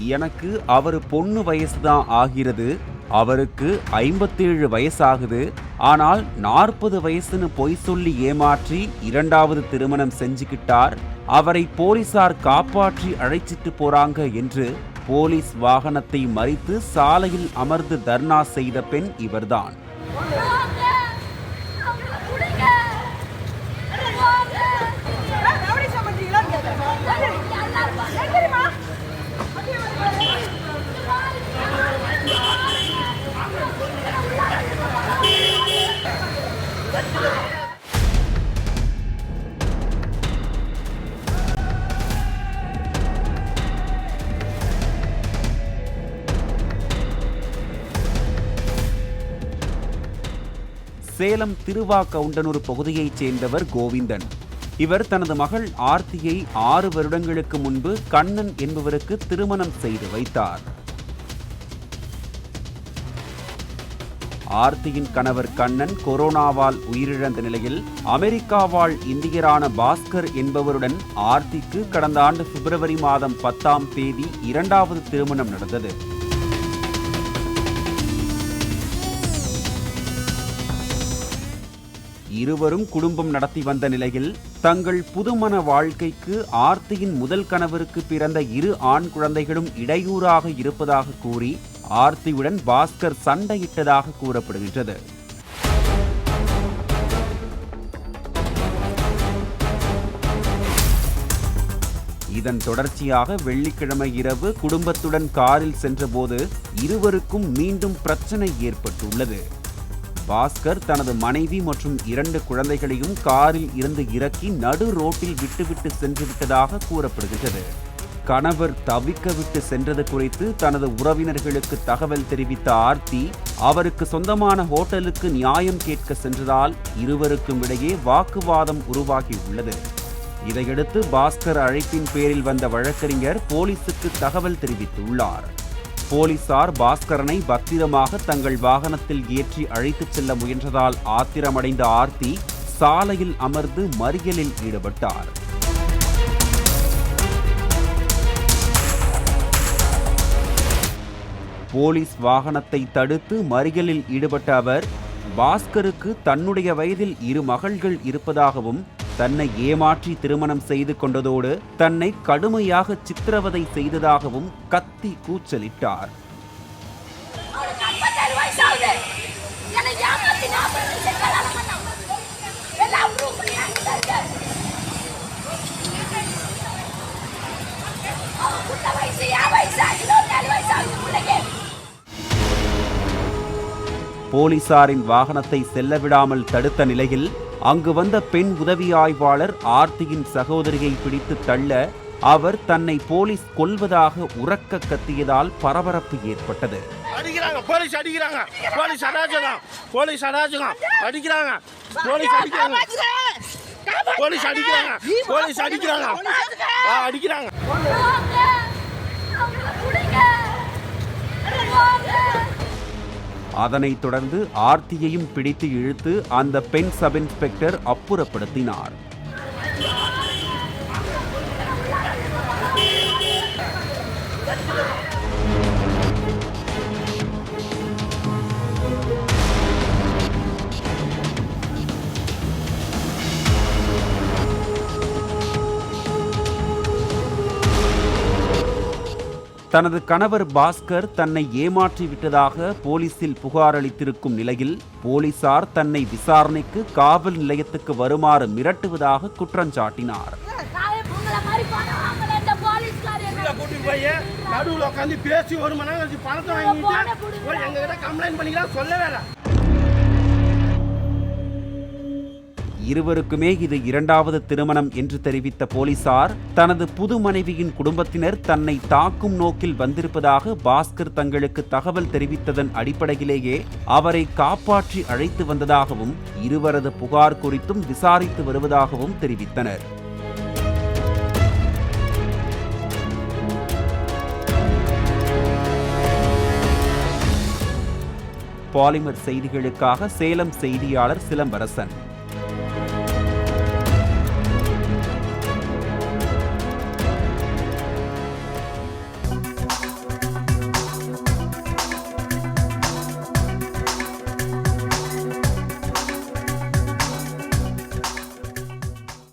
எனக்கு அவரு பொண்ணு வயசுதான் ஆகிறது, அவருக்கு 57 வயசாகுது. ஆனால் 40 வயசுன்னு பொய் சொல்லி ஏமாற்றி 2வது திருமணம் செஞ்சுக்கிட்டார். அவரை போலீசார் காப்பாற்றி அழைச்சிட்டு போறாங்க என்று போலீஸ் வாகனத்தை மறித்து சாலையில் அமர்ந்து தர்ணா செய்த பெண் இவர்தான். சேலம் திருவாக்கவுண்டனூர் பகுதியைச் சேர்ந்தவர் கோவிந்தன். இவர் தனது மகள் ஆர்த்தியை 6 வருடங்களுக்கு முன்பு கண்ணன் என்பவருக்கு திருமணம் செய்து வைத்தார். ஆர்த்தியின் கணவர் கண்ணன் கொரோனாவால் உயிரிழந்த நிலையில் அமெரிக்கா வாழ் இந்தியரான பாஸ்கர் என்பவருடன் ஆர்த்திக்கு கடந்த ஆண்டு பிப்ரவரி மாதம் 10ஆம் தேதி 2வது திருமணம் நடந்தது. இருவரும் குடும்பம் நடத்தி வந்த நிலையில் தங்கள் புதுமண வாழ்க்கைக்கு ஆர்த்தியின் முதல் கணவருக்கு பிறந்த 2 ஆண் குழந்தைகளும் இடையூறாக இருப்பதாக கூறி ஆர்த்தியுடன் பாஸ்கர் சண்டையிட்டதாக கூறப்படுகின்றது. இதன் தொடர்ச்சியாக வெள்ளிக்கிழமை இரவு குடும்பத்துடன் காரில் சென்றபோது இருவருக்கும் மீண்டும் பிரச்சனை ஏற்பட்டுள்ளது. பாஸ்கர் தனது மனைவி மற்றும் 2 குழந்தைகளையும் காரில் இருந்து இறக்கி நடு ரோட்டில் விட்டுவிட்டு சென்று விட்டதாக கூறப்படுகின்றது. கணவர் தவிக்க விட்டு சென்றது குறித்து தனது உறவினர்களுக்கு தகவல் தெரிவித்த ஆர்த்தி அவருக்கு சொந்தமான ஹோட்டலுக்கு நியாயம் கேட்க சென்றதால் இருவருக்கும் இடையே வாக்குவாதம் உருவாகியுள்ளது. இதையடுத்து பாஸ்கர் அழைப்பின் பேரில் வந்த வழக்கறிஞர் போலீசுக்கு தகவல் தெரிவித்துள்ளார். போலீசார் பாஸ்கரனை பத்திரமாக தங்கள் வாகனத்தில் ஏற்றி அழைத்துச் செல்ல முயன்றதால் ஆத்திரமடைந்த ஆர்த்தி சாலையில் அமர்ந்து மறியலில் ஈடுபட்டார். போலீஸ் வாகனத்தை தடுத்து மறியலில் ஈடுபட்ட அவர் பாஸ்கருக்கு தன்னுடைய வயதில் 2 மகள்கள் இருப்பதாகவும் தன்னை ஏமாற்றி திருமணம் செய்து கொண்டதோடு தன்னை கடுமையாக சித்திரவதை செய்ததாகவும் கத்தி கூச்சலிட்டார். போலீசாரின் வாகனத்தை செல்ல விடாமல் தடுத்த நிலையில் அங்கு வந்த பெண் உதவி ஆய்வாளர் ஆர்த்தியின் சகோதரியை பிடித்து தள்ள அவர் தன்னை போலீஸ் கொல்வதாக உரக்க கத்தியதால் பரபரப்பு ஏற்பட்டது. அதனைத் தொடர்ந்து ஆர்த்தியையும் பிடித்து இழுத்து அந்த பெண் சப் இன்ஸ்பெக்டர் அப்புறப்படுத்தினார். தனது கணவர் பாஸ்கர் தன்னை ஏமாற்றி விட்டதாக போலீசில் புகார் அளித்திருக்கும் நிலையில் போலீசார் தன்னை விசாரணைக்கு காவல் நிலையத்துக்கு வருமாறு மிரட்டுவதாக குற்றம் சாட்டினார். இருவருக்குமே இது 2வது திருமணம் என்று தெரிவித்த போலீசார் தனது புது மனைவியின் குடும்பத்தினர் தன்னை தாக்கும் நோக்கில் வந்திருப்பதாக பாஸ்கர் தங்களுக்கு தகவல் தெரிவித்ததன் அடிப்படையிலேயே அவரை காப்பாற்றி அழைத்து வந்ததாகவும் இருவரது புகார் குறித்தும் விசாரித்து வருவதாகவும் தெரிவித்தனர். பாலிமர் செய்திகளுக்காக சேலம் செய்தியாளர் சிலம்பரசன்.